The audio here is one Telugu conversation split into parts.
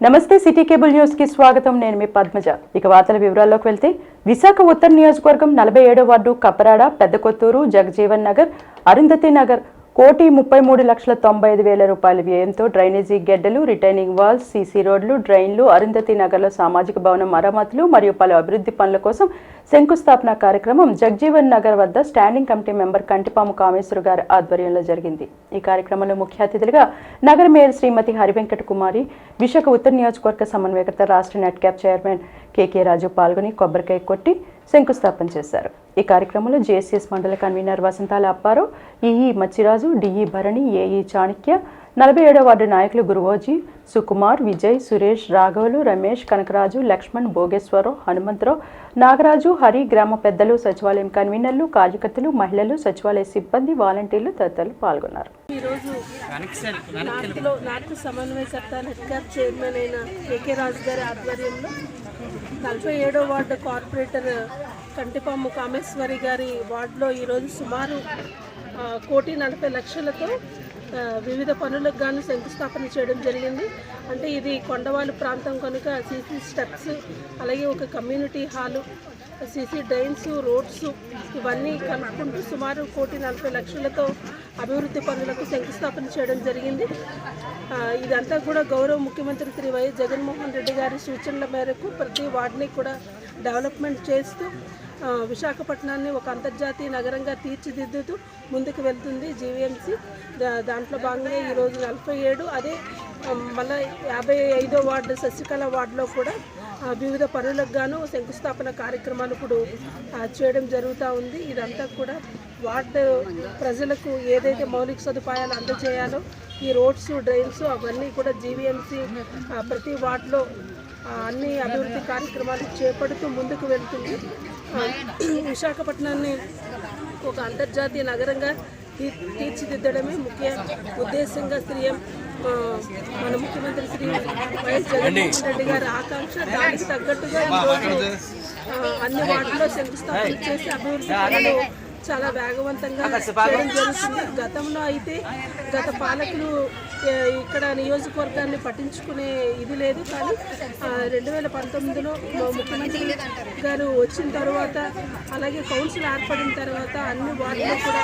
నమస్తే సిటీ కేబుల్ న్యూస్ కి స్వాగతం. నేను మీ పద్మజ. ఇక వార్తల వివరాల్లోకి వెళ్తే విశాఖ ఉత్తర నియోజకవర్గం 47వ వార్డు కప్పరాడ, పెద్దకొత్తూరు, జగజీవన్ నగర్, అరుంధతి నగర్ 1,33,95,000 రూపాయల వ్యయంతో డ్రైనేజీ గెడ్డలు, రిటైనింగ్ వాల్స్, సీసీ రోడ్లు, డ్రైన్లు, అరుంధతి నగర్లో సామాజిక భవనం మరమ్మతులు మరియు పలు అభివృద్ధి పనుల కోసం శంకుస్థాపన కార్యక్రమం జగజీవన్ నగర్ వద్ద standing committee member Kantipamu Kameshwara గారి ఆధ్వర్యంలో జరిగింది. ఈ కార్యక్రమంలో ముఖ్య అతిథులుగా నగర మేయర్ శ్రీమతి హరివెంకట కుమారి, విశాఖ ఉత్తర నియోజకవర్గ సమన్వయకర్త, రాష్ట్ర నెట్ క్యాప్ చైర్మన్ కేకే రాజు పాల్గొని కొబ్బరికాయ కొట్టి శంకుస్థాపన చేశారు. ఈ కార్యక్రమంలో జేసీఎస్ మండల convener Vasanthala Apparao, EE Machiraju, DE Bharani, AE Chanakya, 47వ వార్డు నాయకులు గురువోజీ, సుకుమార్, విజయ్, సురేష్, రాఘవులు, రమేష్, కనకరాజు, లక్ష్మణ్, భోగేశ్వరరావు, హనుమంతరావు, నాగరాజు, హరి, గ్రామ పెద్దలు, సచివాలయం కన్వీనర్లు, కార్యకర్తలు, మహిళలు, సచివాలయ సిబ్బంది, వాలంటీర్లు తదితరులు పాల్గొన్నారు. ఈరోజు నార్త్ సమన్వయకర్త, నెట్ క్యాప్ చైర్మన్ అయిన కేకే రాజు గారి ఆధ్వర్యంలో 47వ వార్డు కార్పొరేటర్ కంటిపాము కామేశ్వరి గారి వార్డులో ఈరోజు సుమారు 1,40,00,000తో వివిధ పనులకు గాను శంకుస్థాపన చేయడం జరిగింది. అంటే ఇది కొండవాళ్ళు ప్రాంతం కనుక సీసీ స్టెప్స్, అలాగే ఒక community hall, CC drains, roads ఇవన్నీ కలుపుకుంటూ సుమారు 1,40,00,000తో అభివృద్ధి పనులకు శంకుస్థాపన చేయడం జరిగింది. ఇదంతా కూడా గౌరవ ముఖ్యమంత్రి శ్రీ వైఎస్ జగన్మోహన్ రెడ్డి గారి సూచనల మేరకు ప్రతి వార్డుని కూడా డెవలప్మెంట్ చేస్తూ విశాఖపట్నాన్ని ఒక అంతర్జాతీయ నగరంగా తీర్చిదిద్దుతూ ముందుకు వెళ్తుంది జీవీఎంసీ. దాంట్లో భాగంగా ఈరోజు 47, అదే మళ్ళీ 55వ వార్డు శశికళ వార్డులో కూడా వివిధ పనులకు గాను శంకుస్థాపన కార్యక్రమాలు ఇప్పుడు చేయడం జరుగుతూ ఉంది. ఇదంతా కూడా వార్డు ప్రజలకు ఏదైతే మౌలిక సదుపాయాలు అందజేయాలో ఈ రోడ్స్, డ్రైన్స్ అవన్నీ కూడా జీవీఎంసీ ప్రతి వార్డులో అన్ని అభివృద్ధి కార్యక్రమాలు చేపడుతూ ముందుకు వెళ్తుంది. విశాఖపట్నాన్ని ఒక అంతర్జాతీయ నగరంగా తీర్చిదిద్దడమే ముఖ్య ఉద్దేశంగా మన ముఖ్యమంత్రి శ్రీ వైఎస్ జగన్మోహన్ రెడ్డి గారి ఆకాంక్ష. దానికి తగ్గట్టుగా ఈరోజు అన్ని వార్డుల్లో శంకుస్థాపన చేసి అభివృద్ధి పనులు చాలా వేగవంతంగా చేయడం జరుగుతుంది. గతంలో అయితే గత పాలకులు ఇక్కడ నియోజకవర్గాన్ని పట్టించుకునే ఇది లేదు, కానీ 2019లో ముఖ్యమంత్రి గారు వచ్చిన తర్వాత, అలాగే కౌన్సిల్ ఏర్పడిన తర్వాత అన్ని వార్డులు కూడా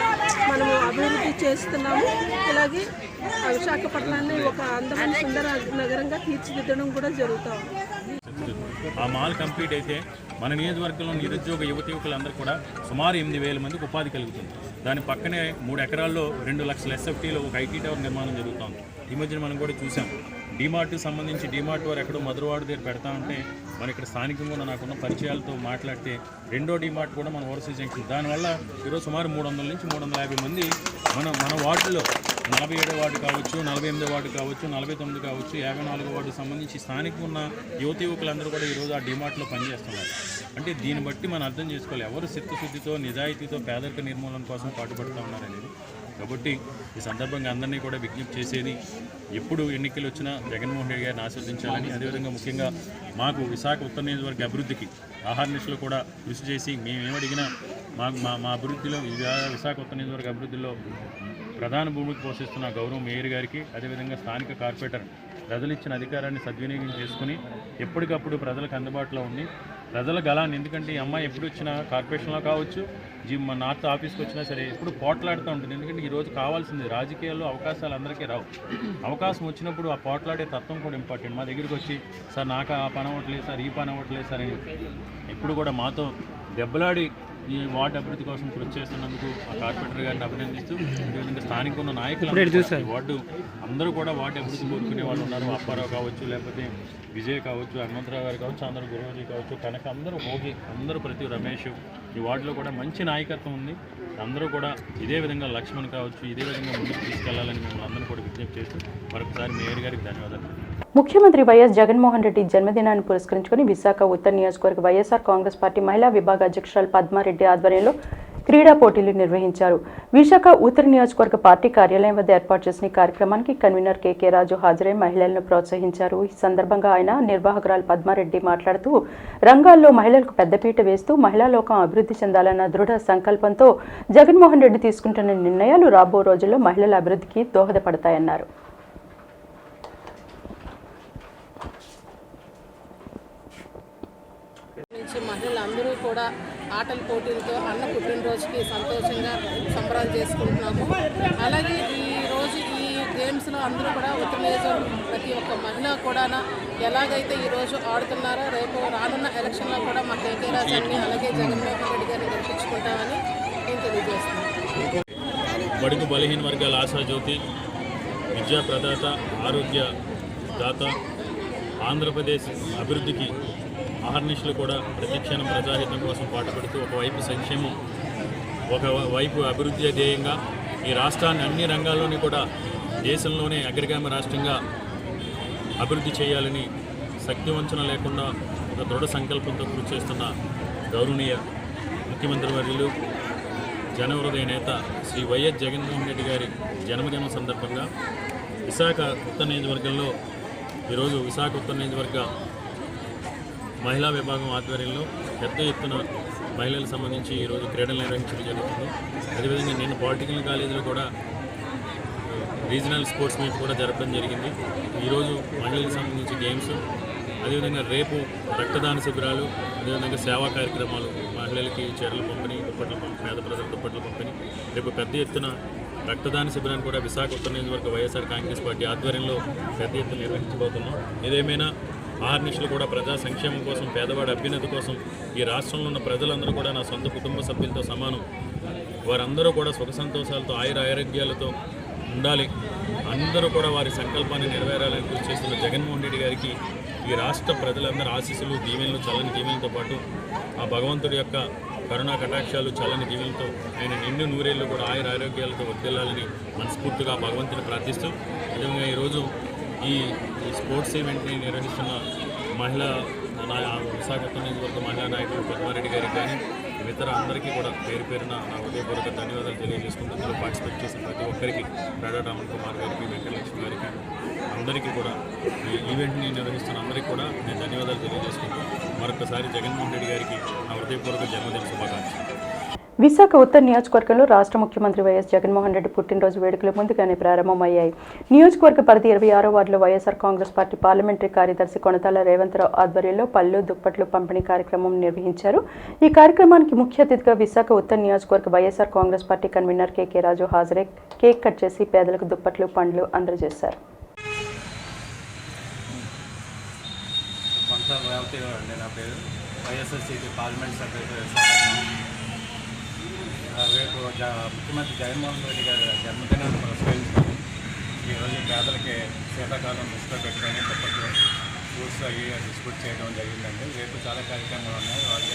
మనము అభివృద్ధి చేస్తున్నాము. అలాగే విశాఖపట్నాన్ని ఒక అందమైన సుందర నగరంగా తీర్చిదిద్దడం కూడా జరుగుతాము. ఆ మాల్ కంప్లీట్ అయితే మన నియోజకవర్గంలో నిరుద్యోగ యువకులందరూ కూడా సుమారు 8,000 మందికి ఉపాధి కలుగుతుంది. దాని పక్కనే 3 ఎకరాల్లో 2 లక్షల ఎస్ఎఫ్టీలో ఒక ఐటీ టవర్ నిర్మాణం జరుగుతుంది. ఈ మధ్యన మనం కూడా చూసాం. డీమార్ట్కి సంబంధించి డీమార్ట్ వారు ఎక్కడో మధురవాడ దగ్గర పెడతా ఉంటే మన ఇక్కడ స్థానికంగా నాకున్న పరిచయాలతో మాట్లాడితే రెండో డీమార్ట్ కూడా మన ఓవర్సీస్ జంక్షన్. దానివల్ల ఈరోజు సుమారు 300 నుంచి 350 మంది మన వార్డులో 47వ వార్డు కావచ్చు, 48వ వార్డు కావచ్చు, 49 కావచ్చు, 54వ వార్డుకు సంబంధించి స్థానికంగా ఉన్న యువకులందరూ కూడా ఈరోజు ఆ డీమార్ట్లో పనిచేస్తున్నారు. అంటే దీన్ని బట్టి మనం అర్థం చేసుకోవాలి ఎవరు చిత్తశుద్ధితో, నిజాయితీతో పేదరిక నిర్మూలన కోసం పాటుపడుతూ ఉన్నారనేది. కాబట్టి ఈ సందర్భంగా అందరినీ కూడా విజ్ఞప్తి చేసేది, ఎప్పుడు ఎన్నికలు వచ్చినా జగన్మోహన్ రెడ్డి గారిని ఆశీర్వదించాలని, అదేవిధంగా ముఖ్యంగా మాకు విశాఖ ఉత్తర నియోజకవర్గ అభివృద్ధికి ఆహార్నిశలో కూడా కృషి చేసి మేమేమడిగినా మా అభివృద్ధిలో, విశాఖ ఉత్తర నియోజకవర్గ అభివృద్ధిలో ప్రధాన భూమికి పోషిస్తున్న గౌరవ మేయర్ గారికి, అదేవిధంగా స్థానిక కార్పొరేటర్ ప్రజలు ఇచ్చిన అధికారాన్ని సద్వినియోగం చేసుకుని ఎప్పటికప్పుడు ప్రజలకు అందుబాటులో ఉండి ప్రజల గలాన్ని, ఎందుకంటే ఈ అమ్మాయి ఎప్పుడు వచ్చినా కార్పొరేషన్లో కావచ్చు, నార్త్ ఆఫీస్కి వచ్చినా సరే ఎప్పుడు పోట్లాడుతూ ఉంటుంది. ఎందుకంటే ఈరోజు కావాల్సింది రాజకీయాల్లో అవకాశాలు అందరికీ రావు. అవకాశం వచ్చినప్పుడు ఆ పోట్లాడే తత్వం కూడా ఇంపార్టెంట్. మా దగ్గరికి వచ్చి సార్ నాకు ఆ పని అవ్వట్లేదు సార్, ఈ పని అవ్వట్లేదు సార్ అని ఎప్పుడు కూడా మాతో దెబ్బలాడి ఈ వార్డు అభివృద్ధి కోసం కృషి చేస్తున్నందుకు ఆ కార్పొరేటర్ గారిని అభినందిస్తూ, అదేవిధంగా స్థానిక ఉన్న నాయకులు వార్డు అందరూ కూడా వార్డు అభివృద్ధి కోరుకునే వాళ్ళు ఉన్నారు. అప్పారావు కావచ్చు, లేకపోతే విజయ్ కావచ్చు, హనుమంతరావు గారు కావచ్చు, అందరూ గురువుజీ కావచ్చు, కనుక అందరూ భోగి, అందరూ ప్రతి రమేష్, ఈ వార్డులో కూడా మంచి నాయకత్వం ఉంది. అందరూ కూడా ఇదే విధంగా లక్ష్మణ్ కావచ్చు, ఇదే విధంగా ముందుకు తీసుకెళ్లాలని మిమ్మల్ని అందరూ కూడా విజ్ఞప్తి చేస్తూ మరొకసారి మేయర్ గారికి ధన్యవాదాలు. ముఖ్యమంత్రి వైఎస్ జగన్మోహన్ రెడ్డి జన్మదినాన్ని పురస్కరించుకుని విశాఖ ఉత్తర నియోజకవర్గ వైఎస్ఆర్ కాంగ్రెస్ పార్టీ మహిళా విభాగ అధ్యక్షురాలు పద్మారెడ్డి ఆధ్వర్యంలో క్రీడా పోటీలు నిర్వహించారు. విశాఖ ఉత్తర నియోజకవర్గ పార్టీ కార్యాలయం వద్ద ఏర్పాటు చేసిన కార్యక్రమానికి కన్వీనర్ కేకే రాజు హాజరై మహిళలను ప్రోత్సహించారు. ఈ సందర్భంగా ఆయన నిర్వాహకురాలు పద్మారెడ్డి మాట్లాడుతూ రంగాల్లో మహిళలకు పెద్దపీట వేస్తూ మహిళా లోకం అభివృద్ధి చెందాలన్న దృఢ సంకల్పంతో జగన్మోహన్ రెడ్డి తీసుకుంటున్న నిర్ణయాలు రాబో రోజుల్లో మహిళల అభివృద్ధికి దోహదపడతాయన్నారు. నుంచి మహిళలందరూ కూడా ఆటల పోటీలతో అన్న పుట్టినరోజుకి సంతోషంగా సంబరాలు చేసుకుంటున్నాము. అలాగే ఈరోజు ఈ గేమ్స్లో అందరూ కూడా ఉత్తర నియోజకవర్గం ప్రతి ఒక్క మహిళ కూడా ఎలాగైతే ఈరోజు ఆడుతున్నారో రేపు రానున్న ఎలక్షన్లో కూడా మా కేకే రాజాన్ని అలాగే జగన్మోహన్ రెడ్డి గారిని గెలిపించుకుంటామని నేను తెలియజేస్తున్నాను. బడుగు బలహీన వర్గాల ఆశాజ్యోతి, విద్యా ప్రదాత, ఆరోగ్య దాత, ఆంధ్రప్రదేశ్ అభివృద్ధికి అహర్నిశలు కూడా ప్రతిక్షణం ప్రజాహితం కోసం పాటుపడుతూ ఒకవైపు సంక్షేమం, ఒకవైపు అభివృద్ధి ధ్యేయంగా ఈ రాష్ట్రాన్ని అన్ని రంగాల్లోని కూడా దేశంలోనే అగ్రగామి రాష్ట్రంగా అభివృద్ధి చేయాలని శక్తివంచన లేకుండా ఒక దృఢ సంకల్పంతో కృషి చేస్తున్న గౌరవనీయ ముఖ్యమంత్రి వర్యులు, జనహృదయ నేత శ్రీ వైఎస్ జగన్మోహన్ రెడ్డి గారి జన్మదినం సందర్భంగా విశాఖ ఉత్తర నియోజకవర్గంలో ఈరోజు విశాఖ ఉత్తర నియోజకవర్గ మహిళా విభాగం ఆధ్వర్యంలో పెద్ద ఎత్తున మహిళలకు సంబంధించి ఈరోజు క్రీడలు నిర్వహించడం జరుగుతుంది. అదేవిధంగా నిన్న పాలిటెక్నిక్ కాలేజీలో కూడా రీజనల్ స్పోర్ట్స్ మీట్ కూడా జరపడం జరిగింది. ఈరోజు మహిళలకు సంబంధించి గేమ్స్, అదేవిధంగా రేపు రక్తదాన శిబిరాలు, అదేవిధంగా సేవా కార్యక్రమాలు, మహిళలకి చీరల పంపిణీ, దుప్పట్ల పంపిణీ, పేద ప్రజల దుప్పట్ల పంపిణీ, రేపు పెద్ద ఎత్తున రక్తదాన శిబిరాన్ని కూడా విశాఖ ఉత్తర నియోజకవర్గ వైఎస్ఆర్ కాంగ్రెస్ పార్టీ ఆధ్వర్యంలో పెద్ద ఎత్తున నిర్వహించబోతున్నాం. ఏదేమైనా ఆహర్నిశలు కూడా ప్రజా సంక్షేమం కోసం, పేదవాడి అభ్యున్నతి కోసం ఈ రాష్ట్రంలో ఉన్న ప్రజలందరూ కూడా నా సొంత కుటుంబ సభ్యులతో సమానం. వారందరూ కూడా సుఖ సంతోషాలతో, ఆరోగ్యాలతో ఉండాలి. అందరూ కూడా వారి సంకల్పాన్ని నెరవేరాలని కృషి చేస్తున్న జగన్మోహన్ రెడ్డి గారికి ఈ రాష్ట్ర ప్రజలందరూ ఆశీస్సులు, దీవెనలు, చల్లని దీవెనలతో పాటు ఆ భగవంతుడి యొక్క కరుణా కటాక్షాలు, చల్లని దీవెనలతో ఆయన నిండు నూరేళ్ళు కూడా ఆరోగ్యాలతో వర్ధిల్లాలని మనస్ఫూర్తిగా భగవంతుని ప్రార్థిస్తూ, నిజంగా ఈరోజు ఈ స్పోర్ట్స్ ఈవెంట్ని నిర్వహిస్తున్న మహిళా విశాఖ ఉత్తర నియోజకవర్గ మహిళా నాయకులు పద్మారెడ్డి గారికి కానీ ఇతర అందరికీ కూడా పేరు పేరున నా హృదయపూర్వక ధన్యవాదాలు తెలియజేసుకుంటూ అందులో పార్టిసిపేట్ చేసిన ప్రతి ఒక్కరికి, రాడా రామన్ కుమార్ గారికి, వెంకటలక్ష్మి గారికి, అందరికీ కూడా ఈ ఈవెంట్ని నిర్వహిస్తున్న అందరికీ కూడా నేను ధన్యవాదాలు తెలియజేసుకుంటూ మరొకసారి జగన్మోహన్ రెడ్డి గారికి నా హృదయపూర్వక జన్మదిన శుభాకాంక్షలు. విశాఖ ఉత్తర నియోజకవర్గంలో రాష్ట్ర ముఖ్యమంత్రి వైఎస్ జగన్మోహన్ రెడ్డి పుట్టినరోజు వేడుకలు ముందుగానే ప్రారంభమయ్యాయి. నియోజకవర్గ పరిధి 26వ వార్డులో వైఎస్ఆర్ కాంగ్రెస్ పార్టీ పార్లమెంటరీ కార్యదర్శి కొనతాల రేవంతరావు ఆధ్వర్యంలో పళ్ళు, దుప్పట్లు పంపిణీ కార్యక్రమం నిర్వహించారు. ఈ కార్యక్రమానికి ముఖ్య అతిథిగా విశాఖ ఉత్తర నియోజకవర్గ YSR Congress party convener KK Raju హాజరై కేక్ కట్ చేసి పేదలకు దుప్పట్లు, పండ్లు అందజేశారు. రేపు ముఖ్యమంత్రి జగన్మోహన్ రెడ్డి గారి జన్మదినాన్ని పురస్కరించుకొని ఈరోజు పేదలకి శీతాకాలం దృష్టిలో పెట్టుకొని దుప్పట్లు, ఫ్రూట్స్ అవి డిస్ట్రిబ్యూట్ చేయడం జరిగిందండి. రేపు చాలా కార్యక్రమాలు ఉన్నాయి. వాళ్ళే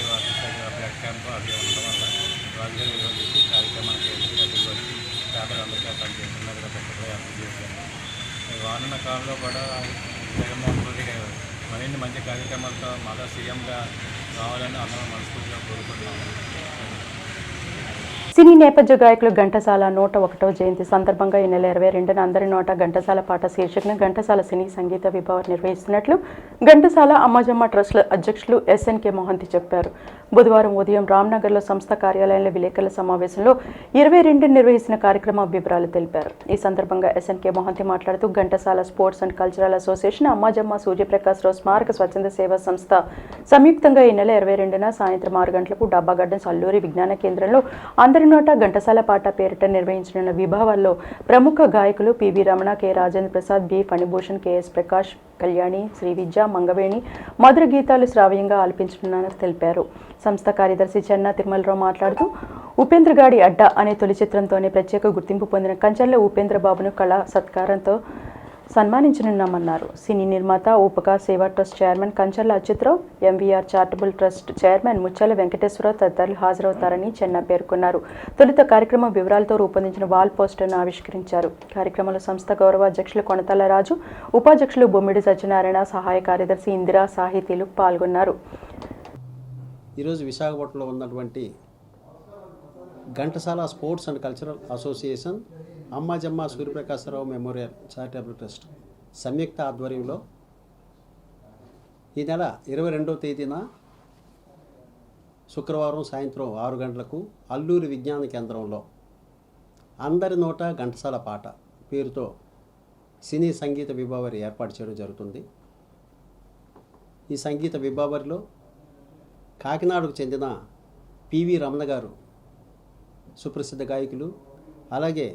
బ్లడ్ క్యాంప్ అవి ఉండడం వల్ల వాళ్ళే ఈరోజు కార్యక్రమానికి దగ్గరికి వచ్చి పేదలందరికీ పనిచేస్తున్నట్టుగా దుప్పట్లు అర్థం చేశారు. రానున్న కాలంలో కూడా జగన్మోహన్ రెడ్డి గారు మరిన్ని మంచి కార్యక్రమాలతో మళ్ళా సీఎంగా రావాలని అందరం మనస్ఫూర్తిగా కోరుకుంటున్నాము. సినీ నేపథ్య గాయకులు ఘంటసాల 101వ జయంతి సందర్భంగా ఈ నెల 22న అందరి నోట ఘంటసాల పాట శీర్షికన ఘంటసాల సినీ సంగీత విభావం నిర్వహిస్తున్నట్లు ఘంటసాల అమ్మాజమ్మ ట్రస్టుల అధ్యక్షులు ఎస్ఎన్కే మోహంతి చెప్పారు. బుధవారం ఉదయం రామ్నగర్లో సంస్థ కార్యాలయంలో విలేకరుల సమావేశంలో 22 నిర్వహించిన కార్యక్రమ వివరాలు తెలిపారు. ఈ సందర్భంగా ఎస్ఎన్కే మోహంతి మాట్లాడుతూ Ghantasala sports and cultural association, Ammajamma Suryaprakashrao స్మారక స్వచ్ఛంద సేవా సంస్థ సంయుక్తంగా ఈ నెల 22న సాయంత్రం 6 గంటలకు డాబా గార్డెన్స్ అల్లూరి విజ్ఞాన కేంద్రంలో అందరి నోట ఘంటసాల పాట పేరిట నిర్వహించనున్న విభావాల్లో ప్రముఖ గాయకులు PV Ramana, K Rajendra Prasad, B Phanibhushan, KS Prakash, Kalyani, Sri Vidya, Mangaveni మధుర గీతాలు శ్రావ్యంగా ఆలపించనున్నారని తెలిపారు. సంస్థ కార్యదర్శి చెన్నా తిరుమలరావు మాట్లాడుతూ ఉపేంద్రగాడి అడ్డా అనే తొలి చిత్రంతోనే ప్రత్యేక గుర్తింపు పొందిన కంచర్ల ఉపేంద్రబాబును కళా సత్కారంతో సన్మానించనున్నామన్నారు. సినీ నిర్మాత ఉపకా సేవా trust chairman Kancharla Achyutarao, MVR charitable trust chairman Muchchala Venkateswararao తదితరులు హాజరవుతారని చెన్నా పేర్కొన్నారు. తొలుత కార్యక్రమం వివరాలతో రూపొందించిన వాల్ పోస్టర్ను ఆవిష్కరించారు. కార్యక్రమంలో సంస్థ గౌరవ అధ్యక్షులు కొనతాల రాజు, ఉపాధ్యక్షులు బొమ్మిడి సత్యనారాయణ, సహాయ కార్యదర్శి ఇందిరా, సాహితీలు పాల్గొన్నారు. ఈరోజు విశాఖపట్నంలో ఉన్నటువంటి Ghantasala sports and cultural association, Ammajamma Suryaprakashrao memorial charitable trust సంయుక్త ఆధ్వర్యంలో ఈ నెల 22వ తేదీన శుక్రవారం సాయంత్రం 6 గంటలకు అల్లూరి విజ్ఞాన కేంద్రంలో అందరి నోట ఘంటసాల పాట పేరుతో సినీ సంగీత విభావరి ఏర్పాటు చేయడం జరుగుతుంది. ఈ సంగీత విభావరిలో కాకినాడకు చెందిన పివి రమణ గారు సుప్రసిద్ధ గాయకులు. అలాగే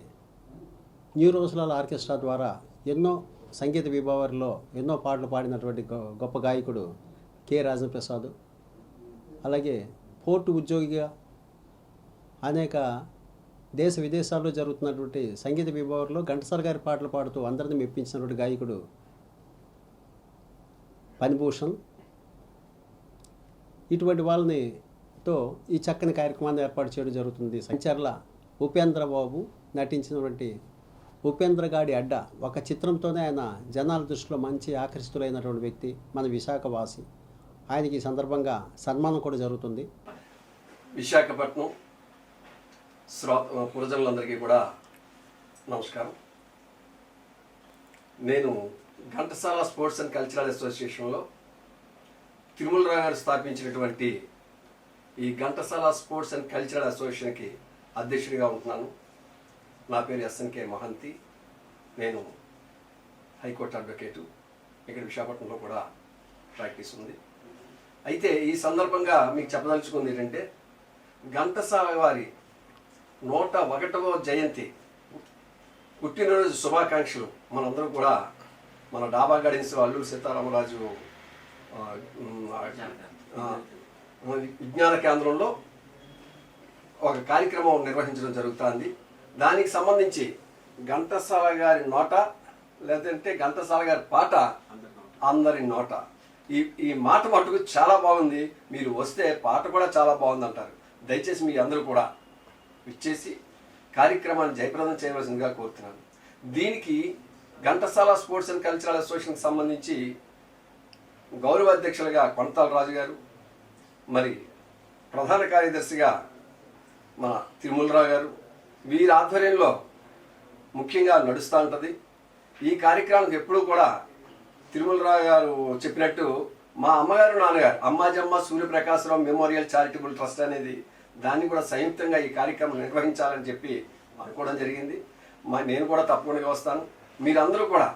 న్యూ రోజ్లాల్ ఆర్కెస్ట్రా ద్వారా ఎన్నో సంగీత విభావాల్లో ఎన్నో పాటలు పాడినటువంటి గొప్ప గాయకుడు కె రాజప్రసాద్. అలాగే పోర్టు ఉద్యోగిగా అనేక దేశ విదేశాల్లో జరుగుతున్నటువంటి సంగీత విభావాల్లో ఘంటసాల గారి పాటలు పాడుతూ అందరినీ మెప్పించినటువంటి గాయకుడు పనిభూషణ్. ఇటువంటి వాళ్ళనితో ఈ చక్కని కార్యక్రమాన్ని ఏర్పాటు చేయడం జరుగుతుంది. సంచర్ల ఉపేంద్రబాబు నటించినటువంటి ఉపేంద్రగాడి అడ్డ ఒక చిత్రంతోనే ఆయన జనాల దృష్టిలో మంచి ఆకర్షితులైనటువంటి వ్యక్తి, మన విశాఖవాసి. ఆయనకి ఈ సందర్భంగా సన్మానం కూడా జరుగుతుంది. విశాఖపట్నం పురజనులందరికీ కూడా నమస్కారం. నేను ఘంటసాల స్పోర్ట్స్ అండ్ కల్చరల్ అసోసియేషన్లో తిరుమలరావు గారు స్థాపించినటువంటి ఈ ఘంటసాల స్పోర్ట్స్ అండ్ కల్చరల్ అసోసియేషన్కి అధ్యక్షుడిగా ఉంటున్నాను. నా పేరు ఎస్ఎన్కే మహంతి. నేను హైకోర్టు అడ్వకేటు. ఇక్కడ విశాఖపట్నంలో కూడా ప్రాక్టీస్ ఉంది. అయితే ఈ సందర్భంగా మీకు చెప్పదలుచుకుంది ఏంటంటే, ఘంటసాల వారి 101వ జయంతి పుట్టినరోజు శుభాకాంక్షలు మనందరం కూడా మన డాబా గార్డెన్స్ అల్లూరు సీతారామరాజు విజ్ఞాన కేంద్రంలో ఒక కార్యక్రమం నిర్వహించడం జరుగుతుంది. దానికి సంబంధించి ఘంటసాల గారి నోట, లేదంటే ఘంటసాల గారి పాట అందరి నోట, ఈ మాట మటుకు చాలా బాగుంది. మీరు వస్తే పాట కూడా చాలా బాగుంది అంటారు. దయచేసి మీ అందరూ కూడా ఇచ్చేసి కార్యక్రమాన్ని జయప్రదం చేయవలసిందిగా కోరుతున్నాను. దీనికి ఘంటసాల స్పోర్ట్స్ అండ్ కల్చరల్ అసోసియేషన్కి సంబంధించి గౌరవ అధ్యక్షులుగా కొనతాల రాజు గారు, మరి ప్రధాన కార్యదర్శిగా మన తిరుమలరావు గారు, వీరి ఆధ్వర్యంలో ముఖ్యంగా నడుస్తూ ఉంటుంది. ఈ కార్యక్రమానికి ఎప్పుడూ కూడా తిరుమలరావు గారు చెప్పినట్టు మా అమ్మగారు నాన్నగారు అమ్మాజమ్మ సూర్యప్రకాశరావు మెమోరియల్ చారిటబుల్ ట్రస్ట్ అనేది దాన్ని కూడా సంయుక్తంగా ఈ కార్యక్రమం నిర్వహించాలని చెప్పి అనుకోవడం జరిగింది. నేను కూడా తప్పకుండా వస్తాను. మీరందరూ కూడా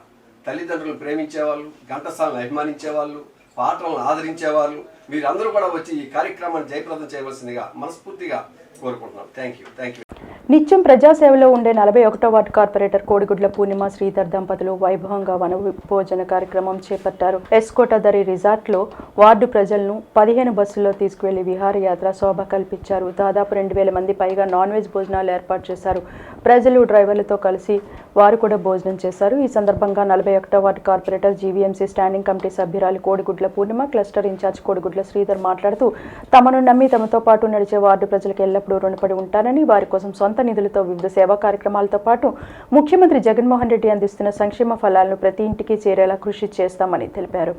తల్లిదండ్రులను ప్రేమించేవాళ్ళు, ఘంటసాలను అభిమానించేవాళ్ళు, పాటలను ఆదరించేవాళ్ళు, మీరందరూ కూడా వచ్చి ఈ కార్యక్రమాన్ని జయప్రదం చేయవలసిందిగా మనస్ఫూర్తిగా కోరుకుంటున్నాను. Thank you. నిత్యం ప్రజాసేవలో ఉండే 41వ వార్డు కార్పొరేటర్ కోడిగుడ్ల పూర్ణిమ శ్రీధర్ దంపతులు వైభవంగా వనభోజన కార్యక్రమం చేపట్టారు. ఎస్కోటదరి రిసార్ట్లో వార్డు ప్రజలను 15 బస్సుల్లో తీసుకువెళ్లి విహారయాత్ర శోభ కల్పించారు. దాదాపు 2000 మంది పైగా నాన్ వెజ్ భోజనాలు ఏర్పాటు చేశారు. ప్రజలు డ్రైవర్లతో కలిసి వారు కూడా భోజనం చేశారు. ఈ సందర్భంగా 41వ ward corporator GVMC standing committee సభ్యురాలు కోడిగుడ్ల పూర్ణిమ, క్లస్టర్ ఇన్ఛార్జ్ కోడిగుడ్ల శ్రీధర్ మాట్లాడుతూ తమను నమ్మి తమతో పాటు నడిచే వార్డు ప్రజలకు ఎల్లప్పుడూ రుణపడి ఉంటానని, వారి కోసం సొంత నిధులతో వివిధ సేవా కార్యక్రమాలతో పాటు ముఖ్యమంత్రి జగన్మోహన్ రెడ్డి అందిస్తున్న సంక్షేమ ఫలాలను ప్రతి ఇంటికి చేరేలా కృషి చేస్తామని తెలిపారు.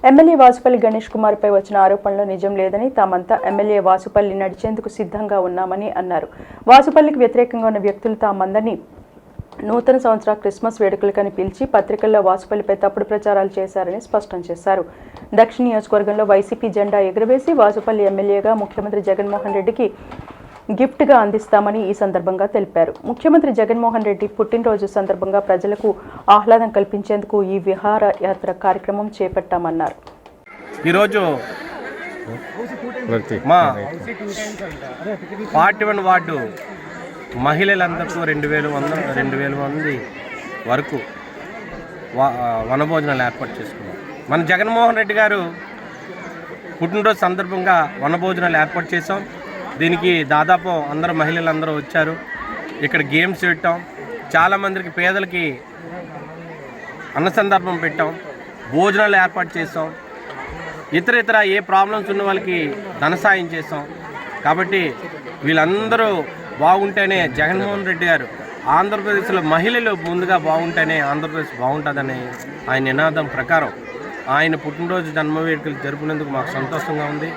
ఎమ్మెల్యే వాసుపల్లి గణేష్ కుమార్ పై వచ్చిన ఆరోపణలో నిజం లేదని, తామంతా ఎమ్మెల్యే వాసుపల్లి నడిచేందుకు సిద్ధంగా ఉన్నామని అన్నారు. వాసుపల్లికి వ్యతిరేకంగా ఉన్న వ్యక్తులు తామందరినీ నూతన సంవత్సర క్రిస్మస్ వేడుకలకని పిలిచి పత్రికల్లో వాసుపల్లిపై తప్పుడు ప్రచారాలు చేశారని స్పష్టం చేశారు. దక్షిణ నియోజకవర్గంలో వైసీపీ జెండా ఎగురవేసి వాసుపల్లి ఎమ్మెల్యేగా ముఖ్యమంత్రి జగన్మోహన్ రెడ్డికి గిఫ్ట్గా అందిస్తామని ఈ సందర్భంగా తెలిపారు. ముఖ్యమంత్రి జగన్మోహన్ రెడ్డి పుట్టినరోజు సందర్భంగా ప్రజలకు ఆహ్లాదం కల్పించేందుకు ఈ విహార యాత్ర కార్యక్రమం చేపట్టామన్నారు. ఈరోజు మా 41 వార్డు మహిళలందరికీ 2000 మంది వరకు వనభోజనాలు ఏర్పాటు చేసుకున్నాం. మన జగన్మోహన్ రెడ్డి గారు పుట్టినరోజు సందర్భంగా వనభోజనాలు ఏర్పాటు చేసాం. దీనికి దాదాపు మహిళలందరూ వచ్చారు. ఇక్కడ గేమ్స్ పెట్టాం, చాలామందికి పేదలకి అన్న సందర్భం పెట్టాం, భోజనాలు ఏర్పాటు చేసాం, ఇతర ఏ ప్రాబ్లమ్స్ ఉన్న వాళ్ళకి ధన సాయం చేసాం. కాబట్టి వీళ్ళందరూ బాగుంటేనే జగన్మోహన్ రెడ్డి గారు ఆంధ్రప్రదేశ్లో మహిళలు ముందుగా బాగుంటేనే ఆంధ్రప్రదేశ్ బాగుంటుందని ఆయన నినాదం ప్రకారం ఆయన పుట్టినరోజు జన్మ వేడుకలు జరుపుకునేందుకు మాకు సంతోషంగా ఉంది.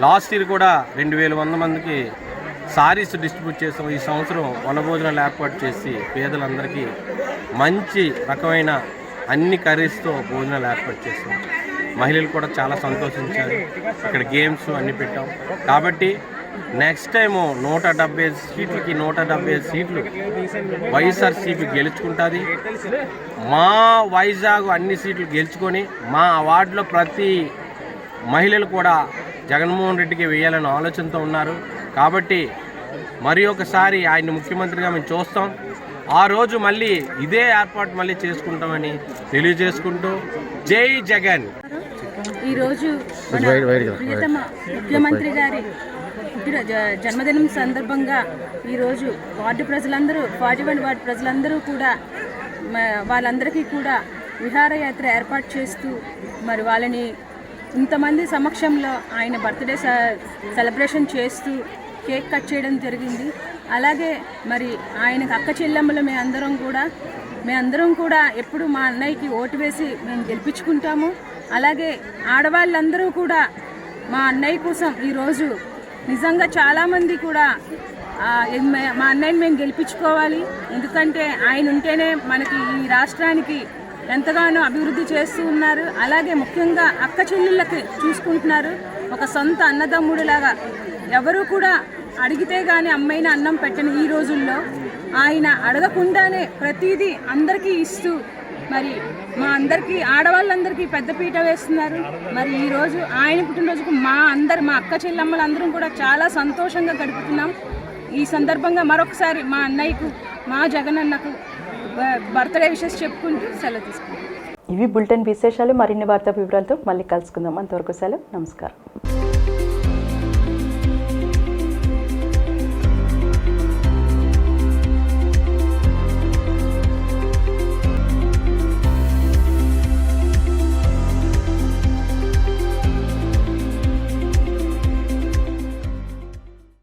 లాస్ట్ ఇయర్ కూడా 2100 మందికి సారీస్ డిస్ట్రిబ్యూట్ చేసాం. ఈ సంవత్సరం వనభోజనాలు ఏర్పాటు చేసి పేదలందరికీ మంచి రకమైన అన్ని కర్రీస్తో భోజనాలు ఏర్పాటు చేసాం. మహిళలు కూడా చాలా సంతోషించారు. ఇక్కడ గేమ్స్ అన్నీ పెట్టాం. కాబట్టి నెక్స్ట్ టైము 170 సీట్లకి 170 సీట్లు వైఎస్ఆర్సీపీ గెలుచుకుంటుంది. మా వైజాగ్ అన్ని సీట్లు గెలుచుకొని మా వార్డులో ప్రతి మహిళలు కూడా జగన్మోహన్ రెడ్డికి వేయాలనే ఆలోచనతో ఉన్నారు. కాబట్టి మరి ఒకసారి ఆయన్ని ముఖ్యమంత్రిగా మేము చూస్తాం. ఆ రోజు మళ్ళీ ఇదే ఏర్పాటు మళ్ళీ చేసుకుంటామని తెలియజేసుకుంటూ జై జగన్. ఈరోజు మన ప్రియతమ ముఖ్యమంత్రి గారి జన్మదినం సందర్భంగా ఈరోజు వార్డు ప్రజలందరూ 41 వార్డు ప్రజలందరూ కూడా వాళ్ళందరికీ కూడా విహారయాత్ర ఏర్పాటు చేస్తూ మరి వాళ్ళని ఇంతమంది సమక్షంలో ఆయన బర్త్డే సెలబ్రేషన్ చేస్తూ కేక్ కట్ చేయడం జరిగింది. అలాగే మరి ఆయనకు అక్క చెల్లెమ్మలు మేమందరం కూడా ఎప్పుడు మా అన్నయ్యకి ఓటు వేసి మేము గెలిపించుకుంటాము. అలాగే ఆడవాళ్ళందరూ కూడా మా అన్నయ్య కోసం ఈరోజు నిజంగా చాలామంది కూడా మా అన్నయ్యని మేము గెలిపించుకోవాలి, ఎందుకంటే ఆయన ఉంటేనే మనకి ఈ రాష్ట్రానికి ఎంతగానో అభివృద్ధి చేస్తూ ఉన్నారు. అలాగే ముఖ్యంగా అక్క చెల్లెళ్ళకి చూసుకుంటున్నారు. ఒక సొంత అన్నదమ్ముడిలాగా ఎవరు కూడా అడిగితే కానీ అమ్మైన అన్నం పెట్టని ఈ రోజుల్లో ఆయన అడగకుండానే ప్రతిదీ అందరికీ ఇస్తూ మరి మా అందరికీ ఆడవాళ్ళందరికీ పెద్దపీట వేస్తున్నారు. మరి ఈరోజు ఆయన పుట్టినరోజుకు మా అక్క చెల్లెమ్మలందరం కూడా చాలా సంతోషంగా గడుపుతున్నాం. ఈ సందర్భంగా మరొకసారి మా అన్నయ్యకు, మా జగనన్నకు బర్త్డే విషెస్ చెప్పుకుంటూ సెలవు తీసుకుంటాం. ఇవి బులెటిన్ విశేషాలు. మరిన్ని వార్తా వివరాలతో మళ్ళీ కలుసుకుందాం. అంతవరకు సెలవు. నమస్కారం.